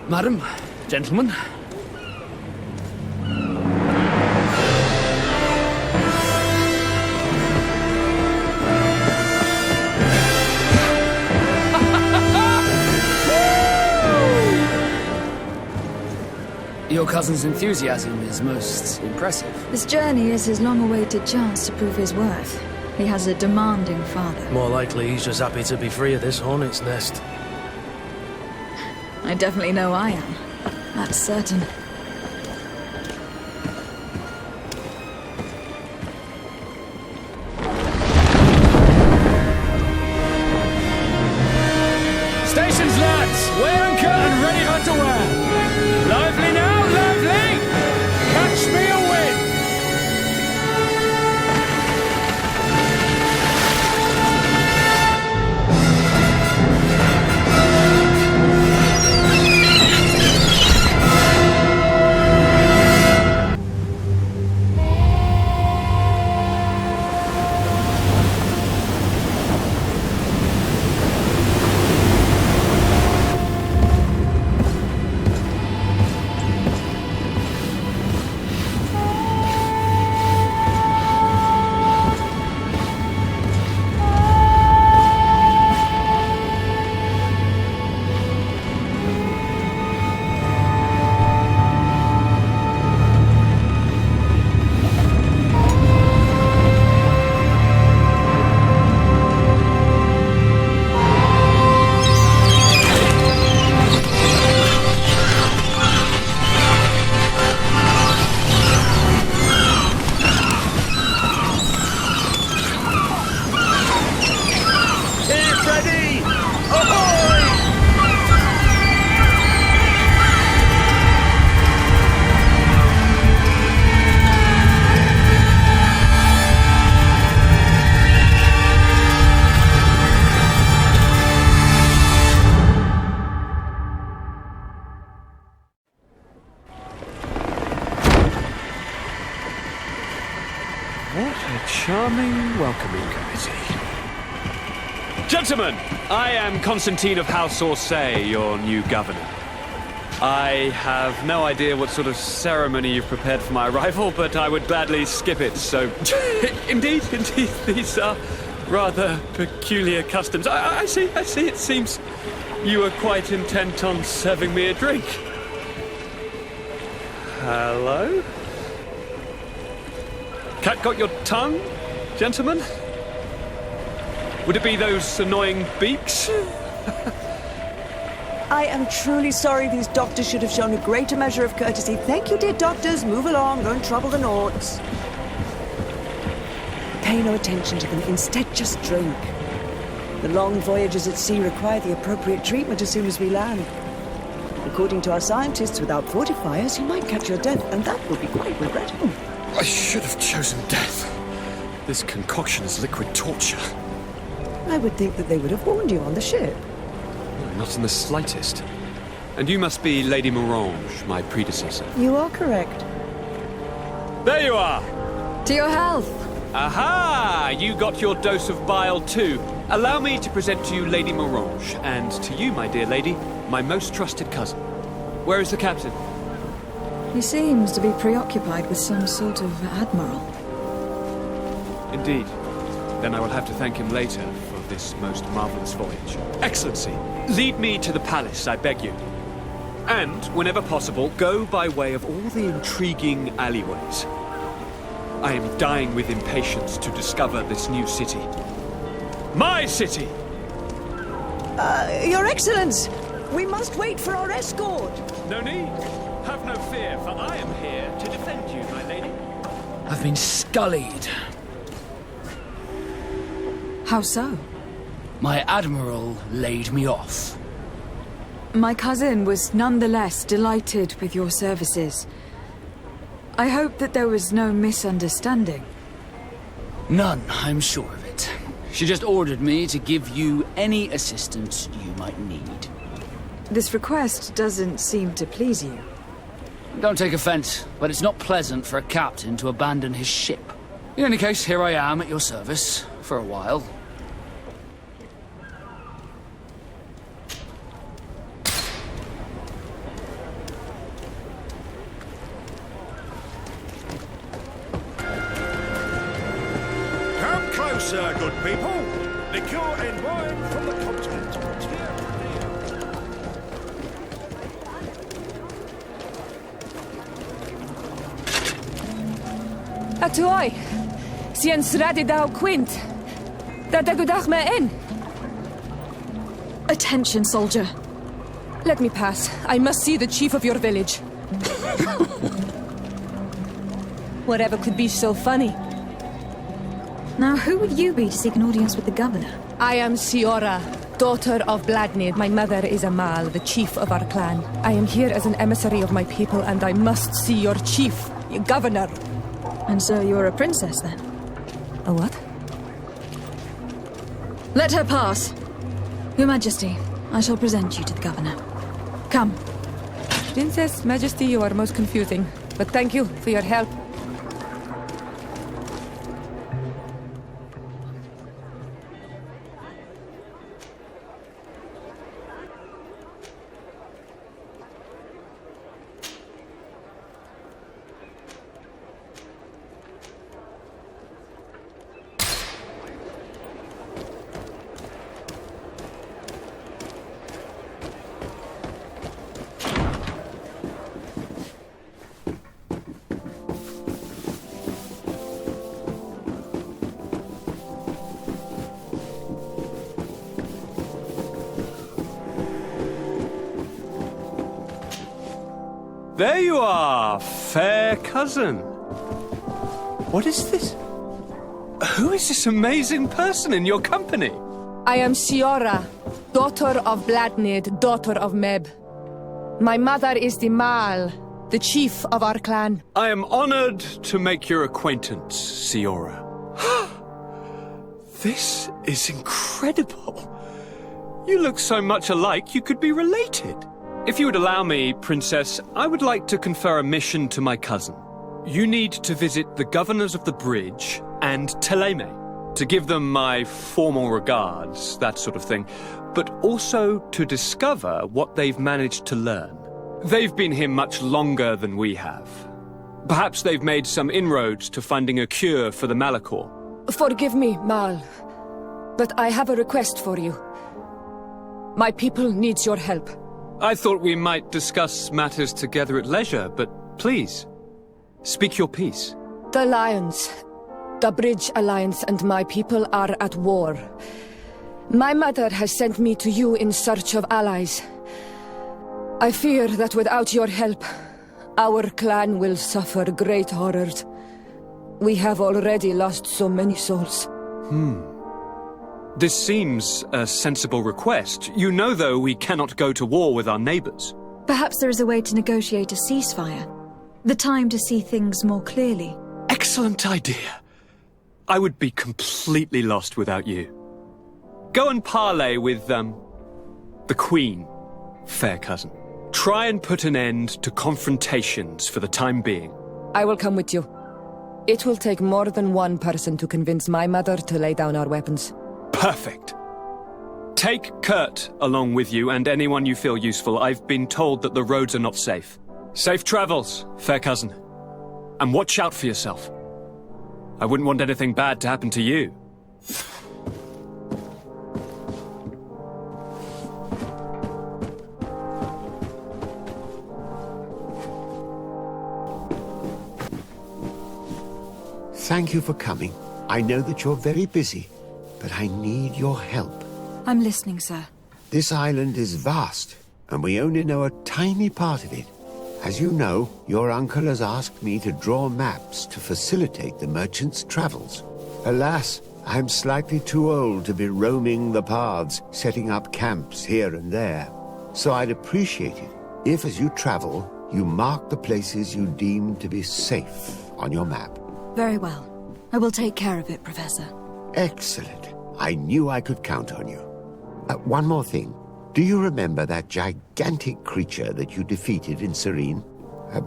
Madam, gentlemen. Your cousin's enthusiasm is most impressive. This journey is his long-awaited chance to prove his worth. He has a demanding father. More likely he's just happy to be free of this hornet's nest. I definitely know I am. That's certain. Stations, lads! Weigh anchor and ready hot to wear! Lively now, lively! Catch me a wind! Teer Fradee! Ahoy! What a charming welcoming committee. Gentlemen, I am Constantine of House Orsay, your new governor. I have no idea what sort of ceremony you've prepared for my arrival, but I would gladly skip it, so... Indeed, these are rather peculiar customs. I see, it seems you are quite intent on serving me a drink. Hello? Cat got your tongue, gentlemen? Would it be those annoying beaks? I am truly sorry. These doctors should have shown a greater measure of courtesy. Thank you, dear doctors. Move along. Don't trouble the Nords. Pay no attention to them. Instead, just drink. The long voyages at sea require the appropriate treatment as soon as we land. According to our scientists, without fortifiers, you might catch your death, and that will be quite regrettable. I should have chosen death. This concoction is liquid torture. I would think that they would have warned you on the ship. No, not in the slightest. And you must be Lady Morange, my predecessor. You are correct. There you are! To your health! Aha! You got your dose of bile too. Allow me to present to you Lady Morange, and to you, my dear lady, my most trusted cousin. Where is the captain? He seems to be preoccupied with some sort of admiral. Indeed. Then I will have to thank him later for this most marvelous voyage. Excellency, lead me to the palace, I beg you. And, whenever possible, go by way of all the intriguing alleyways. I am dying with impatience to discover this new city. My city! Your Excellence! We must wait for our escort! No need. Have no fear, for I am here to defend you, my lady. I've been scullied. How so? My admiral laid me off. My cousin was nonetheless delighted with your services. I hope that there was no misunderstanding. None, I'm sure of it. She just ordered me to give you any assistance you might need. This request doesn't seem to please you. Don't take offense, but it's not pleasant for a captain to abandon his ship. In any case, here I am at your service, for a while. sir, good people. Liqueur and wine from the continent. Teer Fradee. Atuoi, sien sradi dau quint. Dadagudach me in. Attention, soldier. Let me pass. I must see the chief of your village. Whatever could be so funny. Now, who would you be to seek an audience with the governor? I am Síora, daughter of Bladnid. My mother is Amal, the chief of our clan. I am here as an emissary of my people, and I must see your chief, your governor. And so you're a princess, then? A what? Let her pass. Your Majesty, I shall present you to the governor. Come. Princess, Majesty, you are most confusing. But thank you for your help. There you are, fair cousin. What is this? Who is this amazing person in your company? I am Síora, daughter of Bladnid, daughter of Meb. My mother is the Mal, the chief of our clan. I am honored to make your acquaintance, Síora. This is incredible. You look so much alike you could be related. If you would allow me, Princess, I would like to confer a mission to my cousin. You need to visit the governors of the bridge and Teleme, to give them my formal regards, that sort of thing, but also to discover what they've managed to learn. They've been here much longer than we have. Perhaps they've made some inroads to finding a cure for the Malachor. Forgive me, Mal, but I have a request for you. My people needs your help. I thought we might discuss matters together at leisure, but please, speak your piece. The Lions, the Bridge Alliance and my people are at war. My mother has sent me to you in search of allies. I fear that without your help, our clan will suffer great horrors. We have already lost so many souls. This seems a sensible request. You know, though, we cannot go to war with our neighbors. Perhaps there is a way to negotiate a ceasefire. The time to see things more clearly. Excellent idea. I would be completely lost without you. Go and parley with, the Queen, fair cousin. Try and put an end to confrontations for the time being. I will come with you. It will take more than one person to convince my mother to lay down our weapons. Perfect. Take Kurt along with you and anyone you feel useful. I've been told that the roads are not safe. Safe travels, fair cousin. And watch out for yourself. I wouldn't want anything bad to happen to you. Thank you for coming. I know that you're very busy, but I need your help. I'm listening, sir. This island is vast, and we only know a tiny part of it. As you know, your uncle has asked me to draw maps to facilitate the merchants' travels. Alas, I'm slightly too old to be roaming the paths, setting up camps here and there. So I'd appreciate it if, as you travel, you mark the places you deem to be safe on your map. Very well. I will take care of it, Professor. Excellent. I knew I could count on you. One more thing. Do you remember that gigantic creature that you defeated in Serene?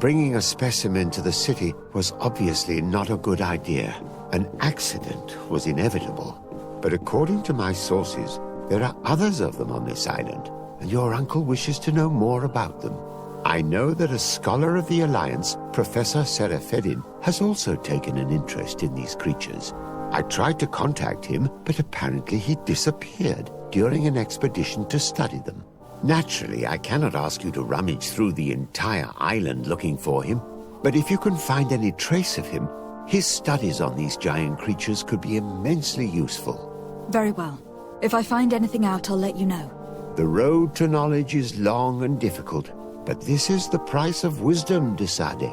Bringing a specimen to the city was obviously not a good idea. An accident was inevitable. But according to my sources, there are others of them on this island, and your uncle wishes to know more about them. I know that a scholar of the Alliance, Professor Teer Fradee, has also taken an interest in these creatures. I tried to contact him, but apparently he disappeared during an expedition to study them. Naturally, I cannot ask you to rummage through the entire island looking for him, but if you can find any trace of him, his studies on these giant creatures could be immensely useful. Very well. If I find anything out, I'll let you know. The road to knowledge is long and difficult, but this is the price of wisdom, de Sade.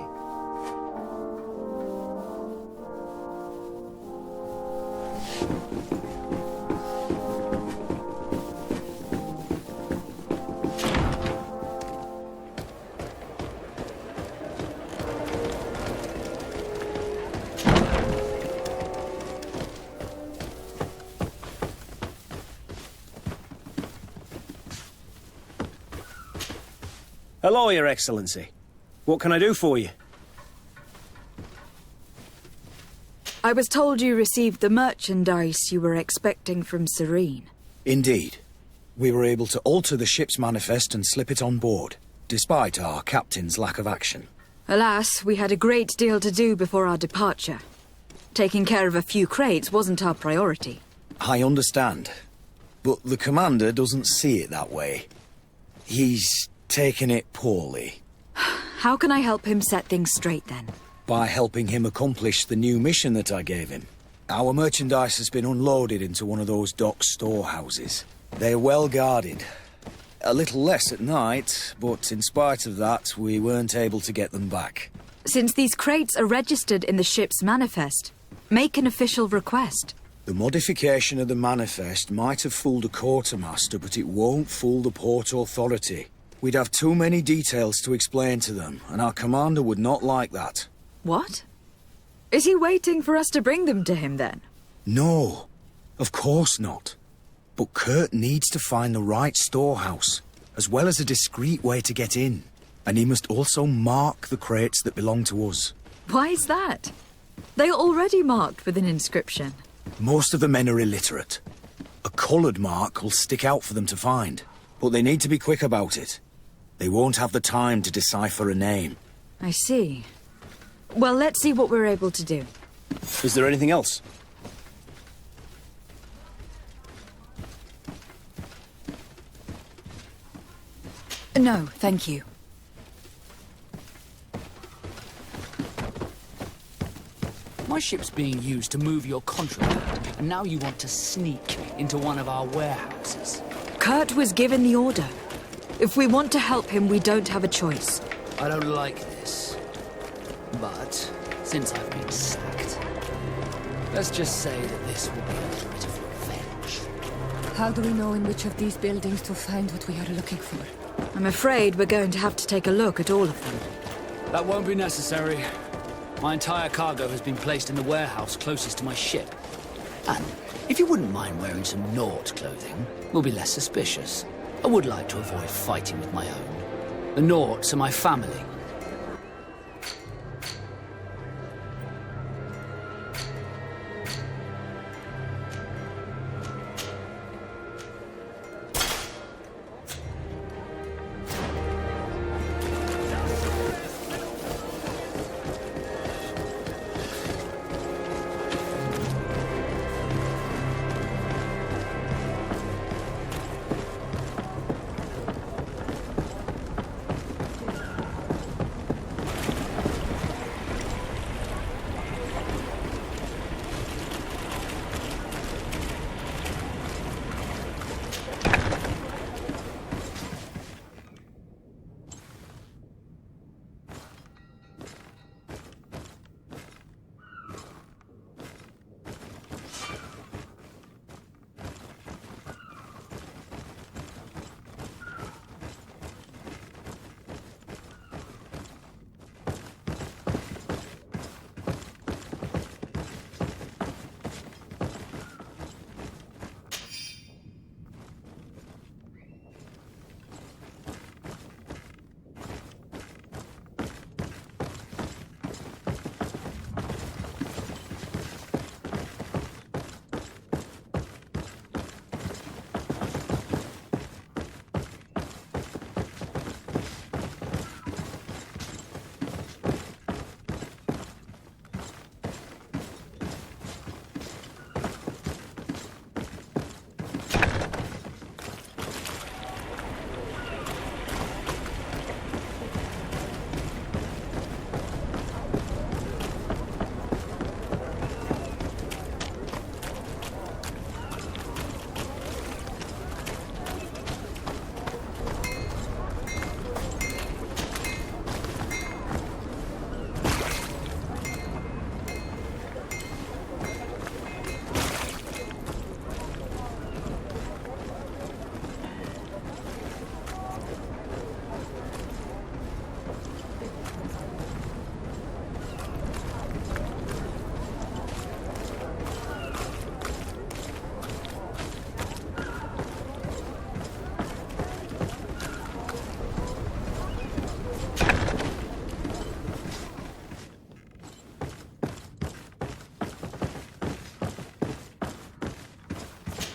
Hello, Your Excellency. What can I do for you? I was told you received the merchandise you were expecting from Serene. Indeed. We were able to alter the ship's manifest and slip it on board, despite our captain's lack of action. Alas, we had a great deal to do before our departure. Taking care of a few crates wasn't our priority. I understand. But the commander doesn't see it that way. He's taken it poorly. How can I help him set things straight, then? By helping him accomplish the new mission that I gave him. Our merchandise has been unloaded into one of those dock storehouses. They're well guarded. A little less at night, but in spite of that, we weren't able to get them back. Since these crates are registered in the ship's manifest, make an official request. The modification of the manifest might have fooled a quartermaster, but it won't fool the Port Authority. We'd have too many details to explain to them, and our commander would not like that. What? Is he waiting for us to bring them to him, then? No, of course not. But Kurt needs to find the right storehouse, as well as a discreet way to get in. And he must also mark the crates that belong to us. Why is that? They are already marked with an inscription. Most of the men are illiterate. A coloured mark will stick out for them to find, but they need to be quick about it. They won't have the time to decipher a name. I see. Well, let's see what we're able to do. Is there anything else? No, thank you. My ship's being used to move your contraband, and now you want to sneak into one of our warehouses. Kurt was given the order. If we want to help him, we don't have a choice. I don't like this. But, since I've been sacked, let's just say that this will be a little bit of revenge. How do we know in which of these buildings to find what we are looking for? I'm afraid we're going to have to take a look at all of them. That won't be necessary. My entire cargo has been placed in the warehouse closest to my ship. And if you wouldn't mind wearing some Naut clothing, we'll be less suspicious. I would like to avoid fighting with my own. The Nauts are my family.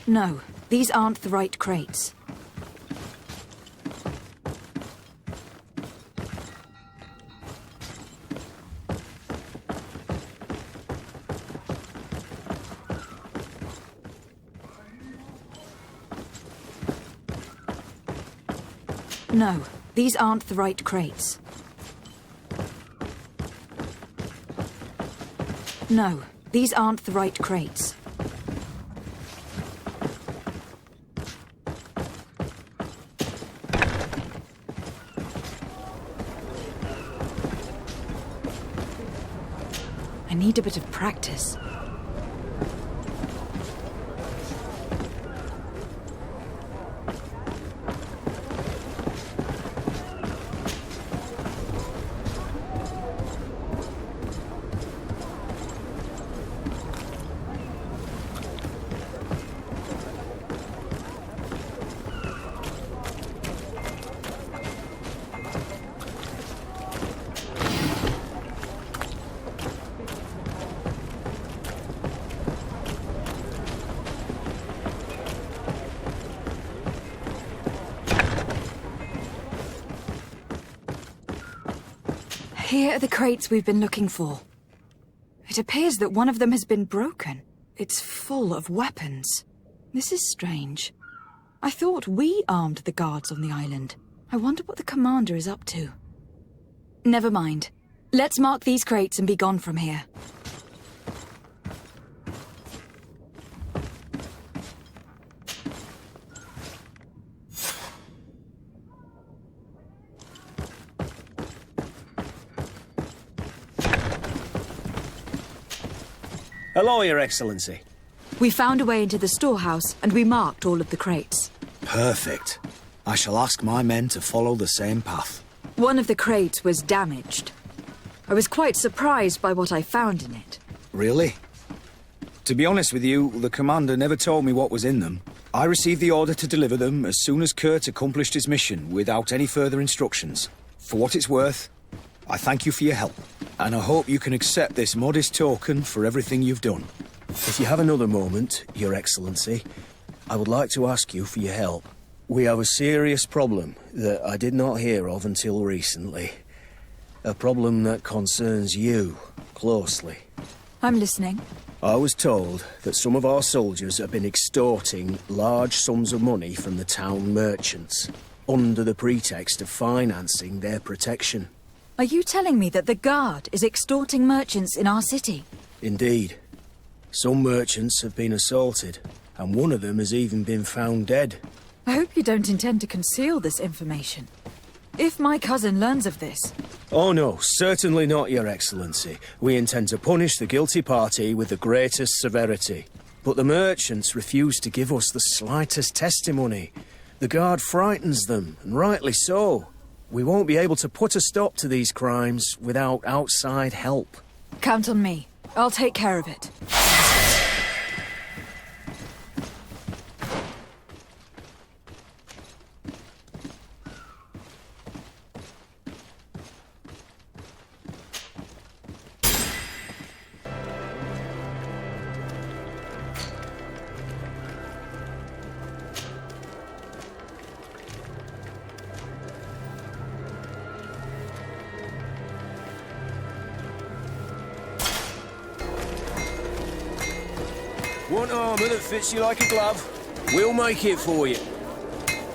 No, these aren't the right crates. No, these aren't the right crates. No, these aren't the right crates. I need a bit of practice. Here are the crates we've been looking for. It appears that one of them has been broken. It's full of weapons. This is strange. I thought we armed the guards on the island. I wonder what the commander is up to. Never mind. Let's mark these crates and be gone from here. Hello, Your Excellency. We found a way into the storehouse, and we marked all of the crates. Perfect. I shall ask my men to follow the same path. One of the crates was damaged. I was quite surprised by what I found in it. Really? To be honest with you, the commander never told me what was in them. I received the order to deliver them as soon as Kurt accomplished his mission, without any further instructions. For what it's worth, I thank you for your help, and I hope you can accept this modest token for everything you've done. If you have another moment, Your Excellency, I would like to ask you for your help. We have a serious problem that I did not hear of until recently. A problem that concerns you closely. I'm listening. I was told that some of our soldiers have been extorting large sums of money from the town merchants, under the pretext of financing their protection. Are you telling me that the Guard is extorting merchants in our city? Indeed. Some merchants have been assaulted, and one of them has even been found dead. I hope you don't intend to conceal this information. If my cousin learns of this... Oh no, certainly not, Your Excellency. We intend to punish the guilty party with the greatest severity. But the merchants refuse to give us the slightest testimony. The Guard frightens them, and rightly so. We won't be able to put a stop to these crimes without outside help. Count on me. I'll take care of it. Want armour that fits you like a glove? We'll make it for you.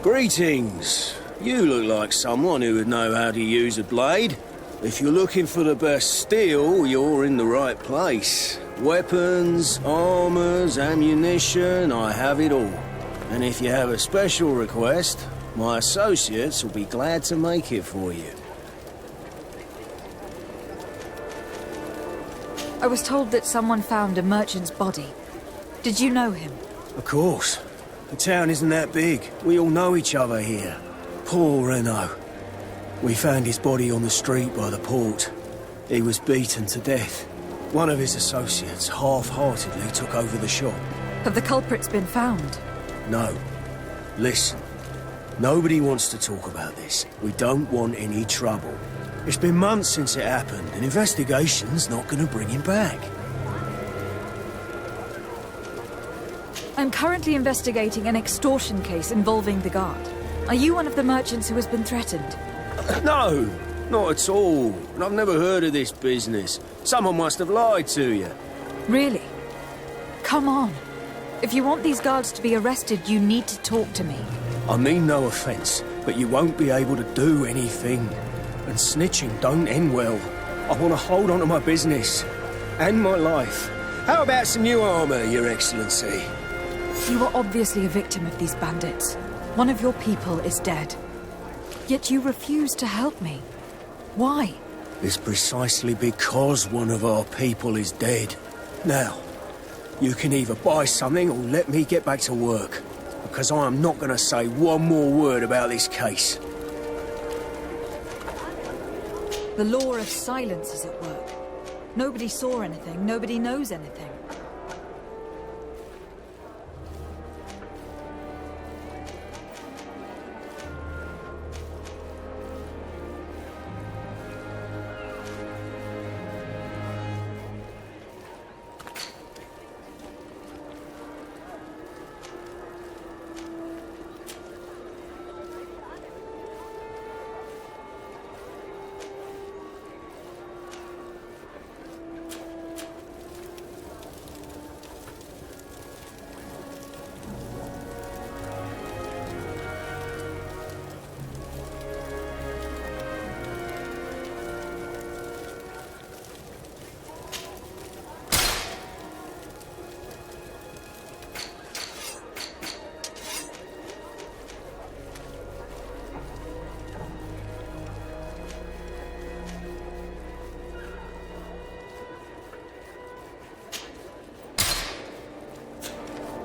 Greetings. You look like someone who would know how to use a blade. If you're looking for the best steel, you're in the right place. Weapons, armours, ammunition, I have it all. And if you have a special request, my associates will be glad to make it for you. I was told that someone found a merchant's body. Did you know him? Of course. The town isn't that big. We all know each other here. Poor Renault. We found his body on the street by the port. He was beaten to death. One of his associates half-heartedly took over the shop. Have the culprits been found? No. Listen. Nobody wants to talk about this. We don't want any trouble. It's been months since it happened. An investigation's not going to bring him back. I'm currently investigating an extortion case involving the guard. Are you one of the merchants who has been threatened? No, not at all. And I've never heard of this business. Someone must have lied to you. Really? Come on. If you want these guards to be arrested, you need to talk to me. I mean no offence, but you won't be able to do anything. And snitching don't end well. I want to hold on to my business. And my life. How about some new armour, Your Excellency? You are obviously a victim of these bandits. One of your people is dead. Yet you refuse to help me. Why? It's precisely because one of our people is dead. Now, you can either buy something or let me get back to work. Because I am not going to say one more word about this case. The law of silence is at work. Nobody saw anything, nobody knows anything.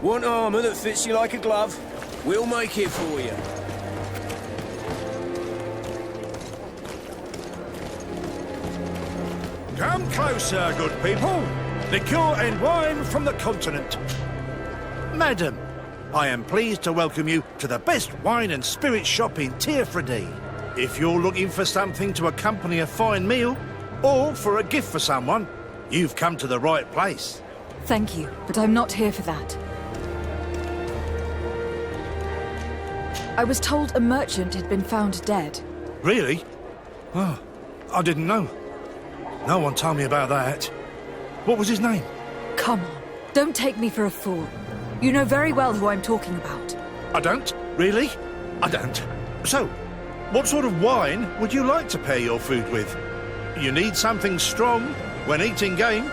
Want armour that fits you like a glove? We'll make it for you. Come closer, good people. Liqueur and wine from the continent. Madam, I am pleased to welcome you to the best wine and spirit shop in Teer Fradee. If you're looking for something to accompany a fine meal, or for a gift for someone, you've come to the right place. Thank you, but I'm not here for that. I was told a merchant had been found dead. Really? Oh, I didn't know. No one told me about that. What was his name? Come on, don't take me for a fool. You know very well who I'm talking about. I don't? Really? I don't. So, what sort of wine would you like to pair your food with? You need something strong when eating game.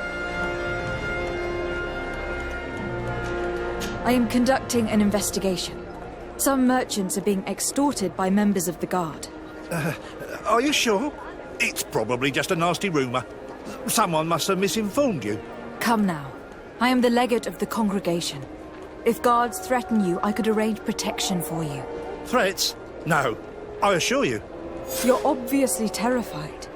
I am conducting an investigation. Some merchants are being extorted by members of the guard. Are you sure? It's probably just a nasty rumour. Someone must have misinformed you. Come now. I am the legate of the congregation. If guards threaten you, I could arrange protection for you. Threats? No. I assure you. You're obviously terrified.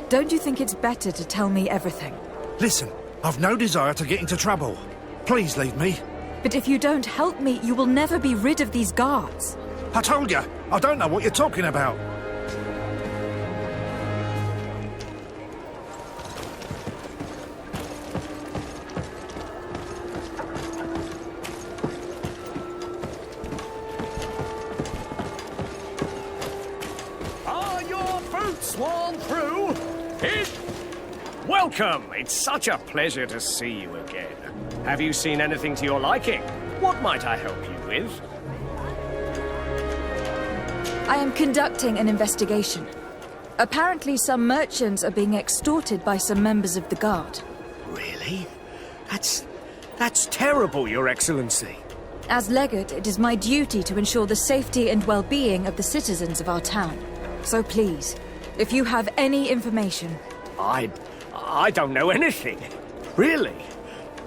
Don't you think it's better to tell me everything? Listen, I've no desire to get into trouble. Please leave me. But if you don't help me, you will never be rid of these guards. I told you, I don't know what you're talking about. Are your boots sworn through? Welcome! It's such a pleasure to see you again. Have you seen anything to your liking? What might I help you with? I am conducting an investigation. Apparently some merchants are being extorted by some members of the guard. Really? That's terrible, Your Excellency. As legate, it is my duty to ensure the safety and well-being of the citizens of our town. So please, if you have any information... I don't know anything. Really.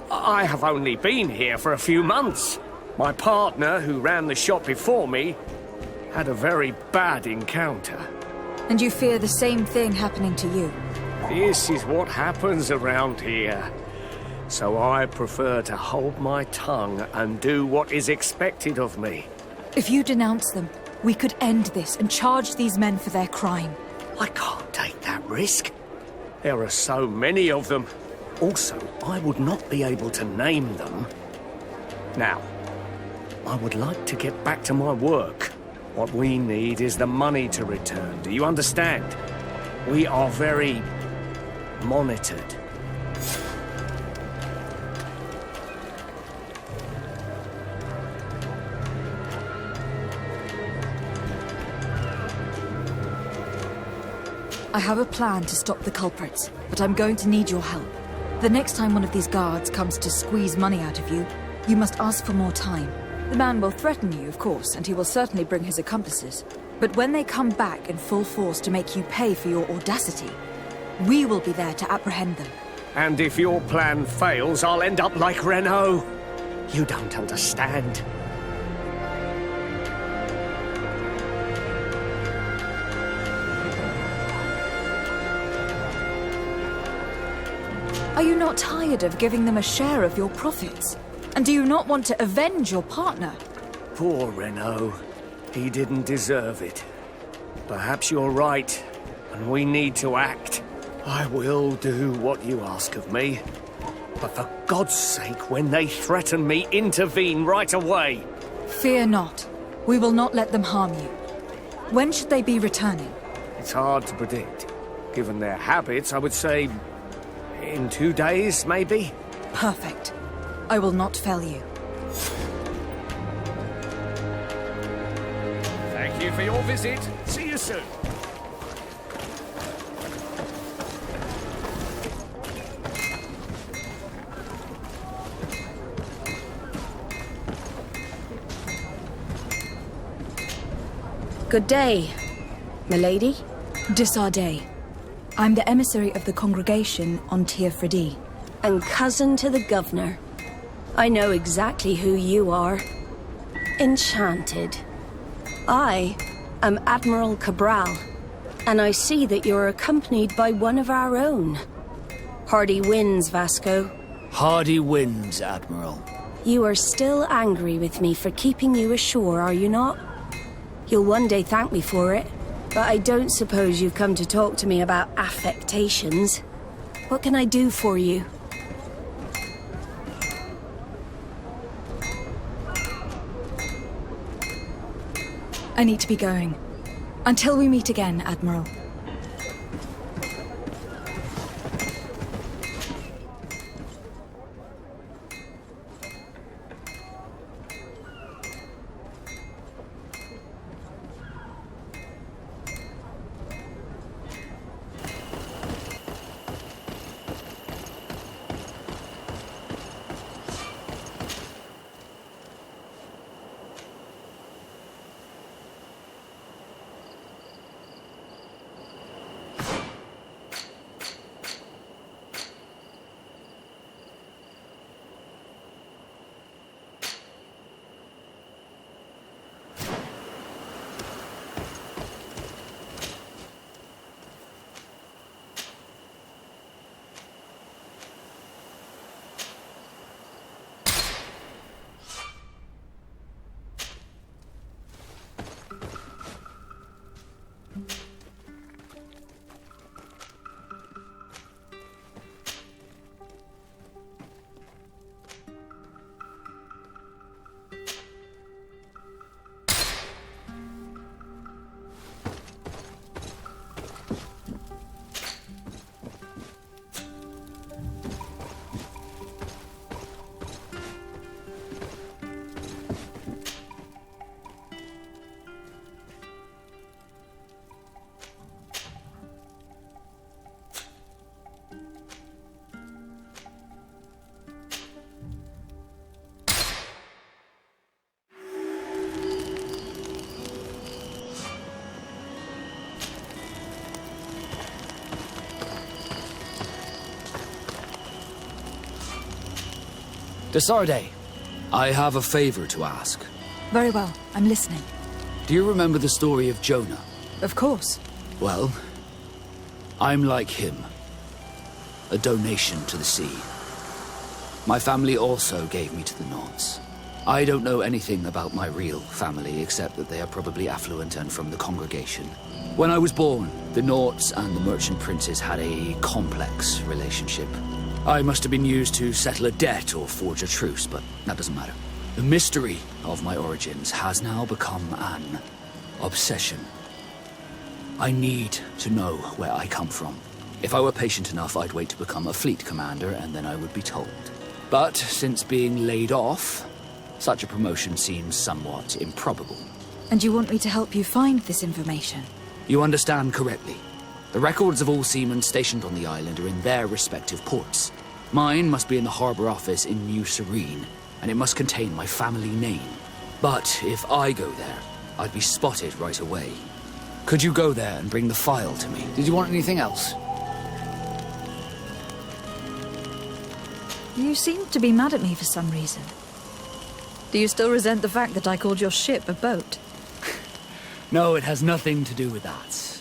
I have only been here for a few months. My partner, who ran the shop before me, had a very bad encounter. And you fear the same thing happening to you? This is what happens around here. So I prefer to hold my tongue and do what is expected of me. If you denounce them, we could end this and charge these men for their crime. I can't take that risk. There are so many of them. Also, I would not be able to name them. Now, I would like to get back to my work. What we need is the money to return. Do you understand? We are very monitored. I have a plan to stop the culprits, but I'm going to need your help. The next time one of these guards comes to squeeze money out of you, you must ask for more time. The man will threaten you, of course, and he will certainly bring his accomplices. But when they come back in full force to make you pay for your audacity, we will be there to apprehend them. And if your plan fails, I'll end up like Renault. You don't understand. Are you not tired of giving them a share of your profits? And do you not want to avenge your partner? Poor Renault. He didn't deserve it. Perhaps you're right, and we need to act. I will do what you ask of me. But for God's sake, when they threaten me, intervene right away. Fear not. We will not let them harm you. When should they be returning? It's hard to predict. Given their habits, I would say in 2 days, maybe? Perfect. I will not fail you. Thank you for your visit. See you soon. Good day, milady. Disarday. I'm the emissary of the congregation on Teer Fradee. And cousin to the governor. I know exactly who you are. Enchanted. I am Admiral Cabral, and I see that you're accompanied by one of our own. Hardy winds, Vasco. Hardy winds, Admiral. You are still angry with me for keeping you ashore, are you not? You'll one day thank me for it, but I don't suppose you've come to talk to me about affectations. What can I do for you? I need to be going. Until we meet again, Admiral. Disarday, I have a favor to ask. Very well. I'm listening. Do you remember the story of Jonah? Of course. Well, I'm like him. A donation to the sea. My family also gave me to the Nords. I don't know anything about my real family, except that they are probably affluent and from the congregation. When I was born, the Nords and the merchant princes had a complex relationship. I must have been used to settle a debt or forge a truce, but that doesn't matter. The mystery of my origins has now become an obsession. I need to know where I come from. If I were patient enough, I'd wait to become a fleet commander, and then I would be told. But since being laid off, such a promotion seems somewhat improbable. And you want me to help you find this information? You understand correctly. The records of all seamen stationed on the island are in their respective ports. Mine must be in the harbour office in New Serene, and it must contain my family name. But if I go there, I'd be spotted right away. Could you go there and bring the file to me? Did you want anything else? You seem to be mad at me for some reason. Do you still resent the fact that I called your ship a boat? No, it has nothing to do with that.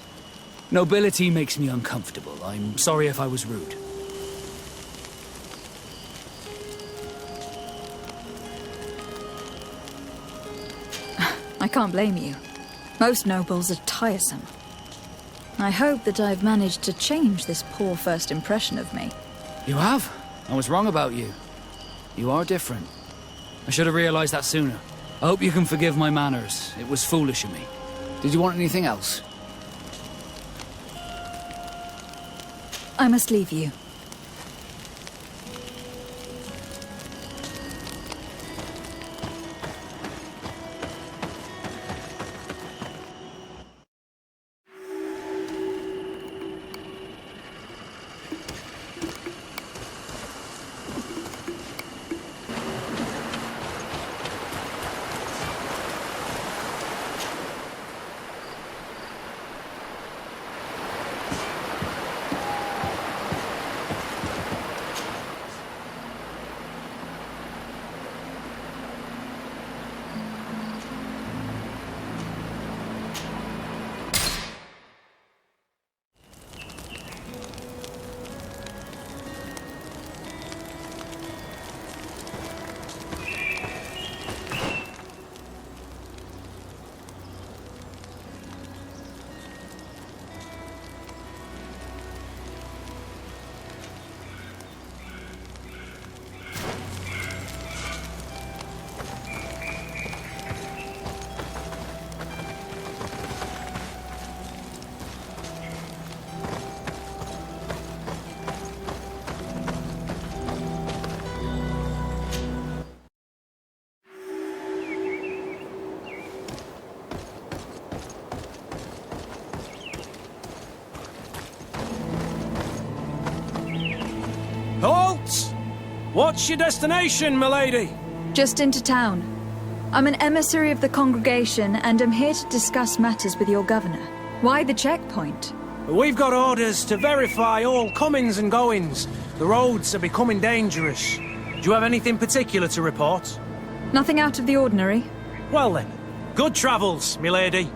Nobility makes me uncomfortable. I'm sorry if I was rude. I can't blame you. Most nobles are tiresome. I hope that I've managed to change this poor first impression of me. You have? I was wrong about you. You are different. I should have realized that sooner. I hope you can forgive my manners. It was foolish of me. Did you want anything else? I must leave you. Halt! What's your destination, milady? Just into town. I'm an emissary of the congregation and am here to discuss matters with your governor. Why the checkpoint? We've got orders to verify all comings and goings. The roads are becoming dangerous. Do you have anything particular to report? Nothing out of the ordinary. Well then, good travels, milady.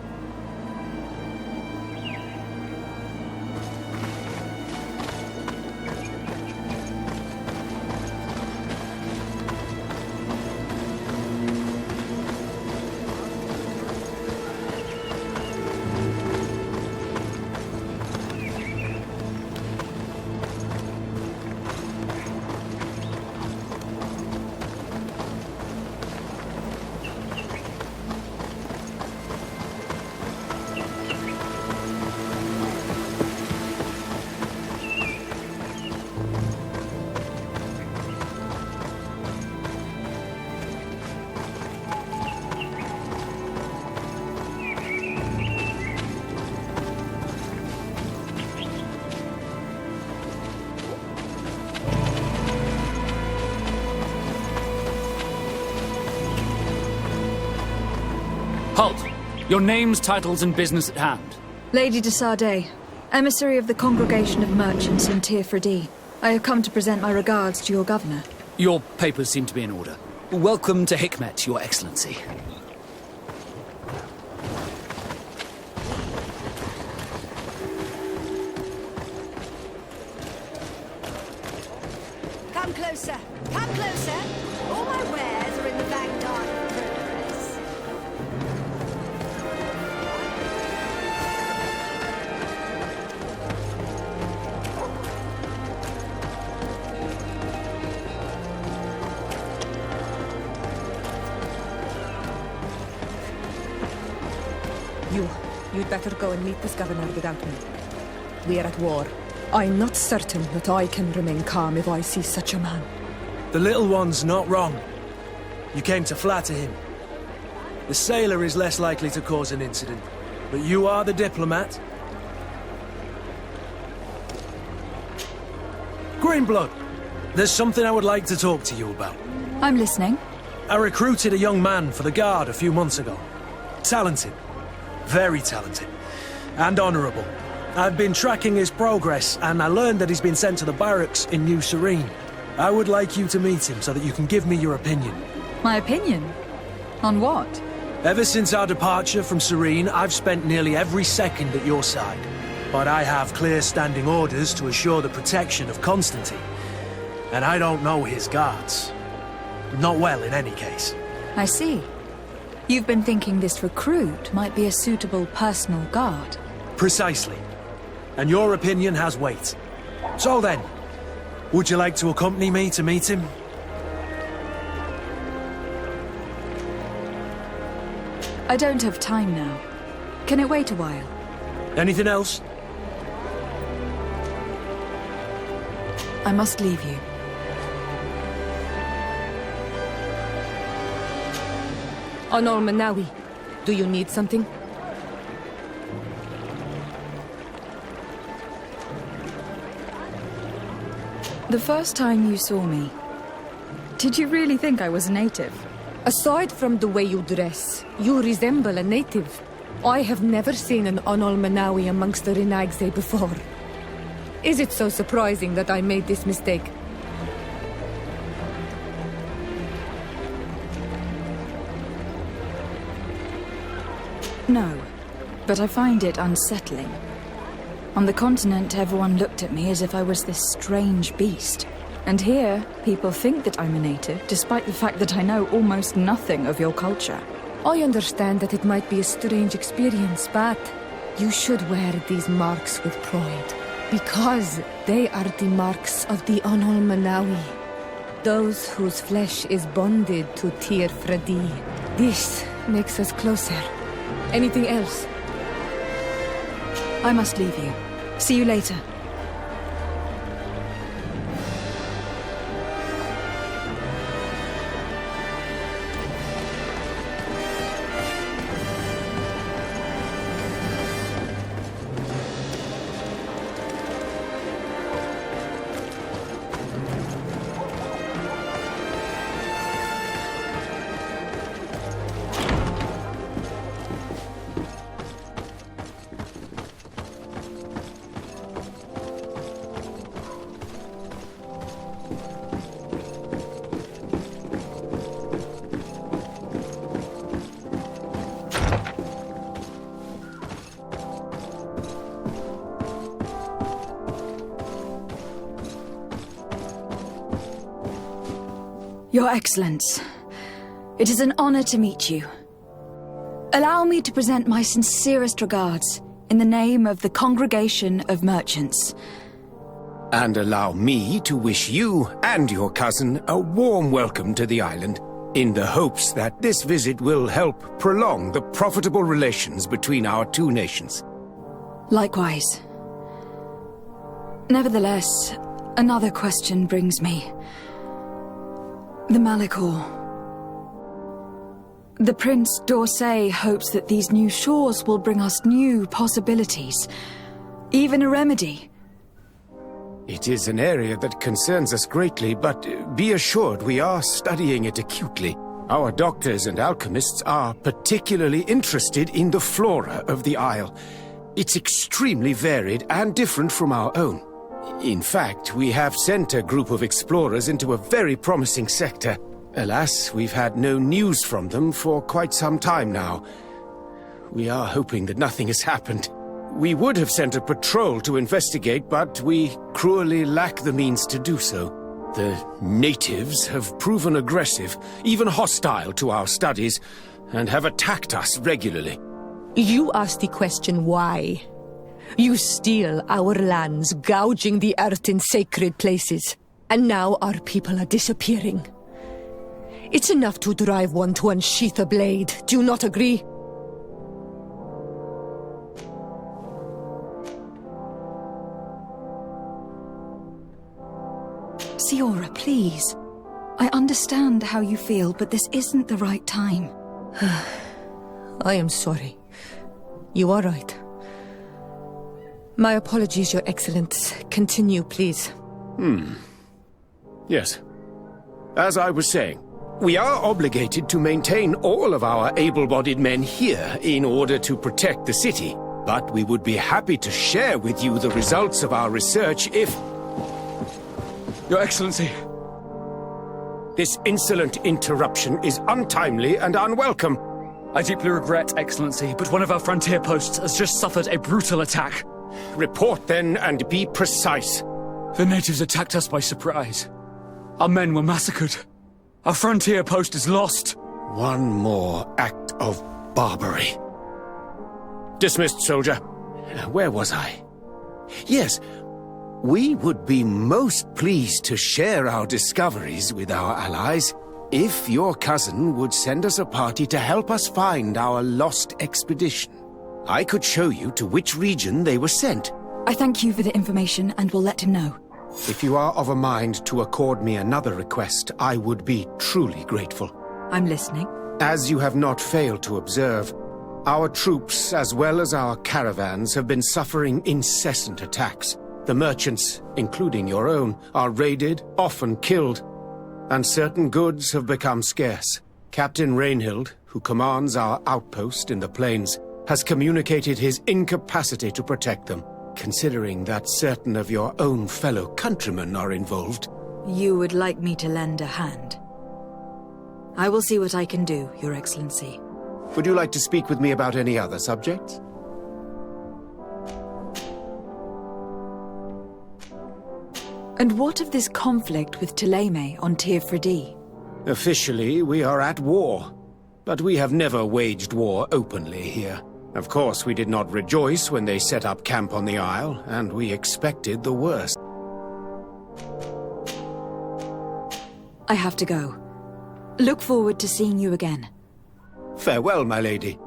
Halt! Your names, titles, and business at hand. Lady de Sade, emissary of the congregation of merchants in Teer Fradee. I have come to present my regards to your governor. Your papers seem to be in order. Welcome to Hikmet, Your Excellency. Come closer. Come closer. All my wares are in the vanguard of progress. better go and meet this governor without me. We are at war. I'm not certain that I can remain calm if I see such a man. The little one's not wrong. You came to flatter him. The sailor is less likely to cause an incident, but you are the diplomat. Greenblood, there's something I would like to talk to you about. I'm listening. I recruited a young man for the Guard a few months ago. Talented. Very talented. And honourable. I've been tracking his progress, and I learned that he's been sent to the barracks in New Serene. I would like you to meet him so that you can give me your opinion. My opinion? On what? Ever since our departure from Serene, I've spent nearly every second at your side. But I have clear standing orders to assure the protection of Constantine. And I don't know his guards. Not well, in any case. I see. You've been thinking this recruit might be a suitable personal guard. Precisely. And your opinion has weight. So then, would you like to accompany me to meet him? I don't have time now. Can it wait a while? Anything else? I must leave you. Onol Manawi, do you need something? The first time you saw me, did you really think I was a native? Aside from the way you dress, you resemble a native. I have never seen an Onol Manawi amongst the Renagse before. Is it so surprising that I made this mistake? No, but I find it unsettling. On the continent, everyone looked at me as if I was this strange beast. And here, people think that I'm a native, despite the fact that I know almost nothing of your culture. I understand that it might be a strange experience, but you should wear these marks with pride. Because they are the marks of the Onol Manawi. Those whose flesh is bonded to Teer Fradee. This makes us closer. Anything else? I must leave you. See you later. Your Excellence, it is an honor to meet you. Allow me to present my sincerest regards in the name of the Congregation of Merchants. And allow me to wish you and your cousin a warm welcome to the island, in the hopes that this visit will help prolong the profitable relations between our two nations. Likewise. Nevertheless, another question brings me. The Malachor. The Prince d'Orsay hopes that these new shores will bring us new possibilities, even a remedy. It is an area that concerns us greatly, but be assured we are studying it acutely. Our doctors and alchemists are particularly interested in the flora of the Isle. It's extremely varied and different from our own. In fact, we have sent a group of explorers into a very promising sector. Alas, we've had no news from them for quite some time now. We are hoping that nothing has happened. We would have sent a patrol to investigate, but we cruelly lack the means to do so. The natives have proven aggressive, even hostile to our studies, and have attacked us regularly. You asked the question why. You steal our lands, gouging the earth in sacred places. And now our people are disappearing. It's enough to drive one to unsheath a blade. Do you not agree? Síora, please. I understand how you feel, but this isn't the right time. I am sorry. You are right. My apologies, Your Excellence. Continue, please. Yes. As I was saying, we are obligated to maintain all of our able-bodied men here in order to protect the city. But we would be happy to share with you the results of our research if... Your Excellency. This insolent interruption is untimely and unwelcome. I deeply regret, Excellency, but one of our frontier posts has just suffered a brutal attack. Report then and be precise. The natives attacked us by surprise. Our men were massacred. Our frontier post is lost. One more act of barbarity. Dismissed, soldier. Where was I? Yes, we would be most pleased to share our discoveries with our allies if your cousin would send us a party to help us find our lost expedition. I could show you to which region they were sent. I thank you for the information and will let him know. If you are of a mind to accord me another request, I would be truly grateful. I'm listening. As you have not failed to observe, our troops, as well as our caravans, have been suffering incessant attacks. The merchants, including your own, are raided, often killed, and certain goods have become scarce. Captain Rainhild, who commands our outpost in the plains, has communicated his incapacity to protect them, considering that certain of your own fellow countrymen are involved. You would like me to lend a hand? I will see what I can do, Your Excellency. Would you like to speak with me about any other subjects? And what of this conflict with Thélème on Teer Fradee? Officially, we are at war, but we have never waged war openly here. Of course, we did not rejoice when they set up camp on the Isle, and we expected the worst. I have to go. Look forward to seeing you again. Farewell, my lady.